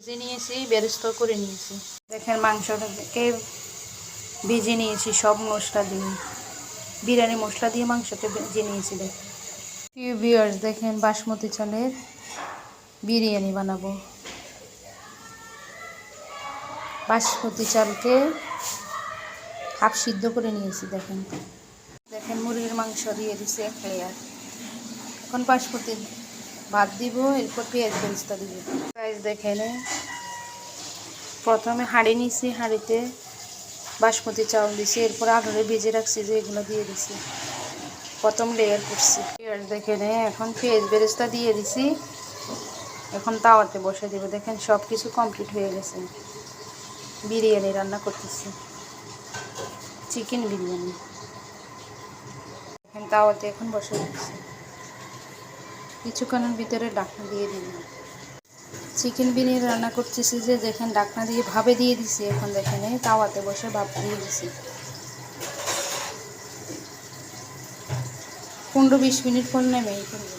ভেজে নিয়েছি, বেরেস্ত করে নিয়েছি। দেখেন মাংসটাকে ভেজে নিয়েছি সব মশলা দিয়ে, বিরিয়ানি মশলা দিয়ে মাংসকে ভেজে নিয়েছি। দেখেন প্রিয় ভিউয়ার্স, দেখেন বাসমতি চালের বিরিয়ানি বানাবো। বাসমতি চালকে হাফ সিদ্ধ করে নিয়েছি। দেখেন দেখেন মুরগির মাংস দিয়ে দিছি এক লেয়ার। এখন বাসমতি ভাত দিব, এরপর পেঁয়াজ বেরেস্তা দিব। গাইস দেখেন, প্রথমে হাঁড়ি নিয়েছি, হাঁড়িতে বাসমতি চাউল দিছি, এরপর আলুরে ভেজে রাখছি যে এগুলো দিয়ে দিছি, প্রথম লেয়ার করছি। দেখেন এখন পেঁয়াজ বেরেস্তা দিয়ে দিছি, এখন তাওয়াতে বসে দিব। দেখেন সব কিছু কমপ্লিট হয়ে গেছে। বিরিয়ানি রান্না করতেছি, চিকেন বিরিয়ানি। এখন তাওয়াতে এখন বসে দিচ্ছি, কিছুক্ষণের ভিতরে ঢাকনা দিয়ে দিলাম। চিকেন বিরিয়ানি রান্না করতেছি যে দেখেন ঢাকনা দিয়ে ভাবে দিয়ে দিছি। এখন দেখেন তাওয়াতে বসে ভাপ দিয়ে দিছি। 15-20 মিনিট পর নেমে করবো।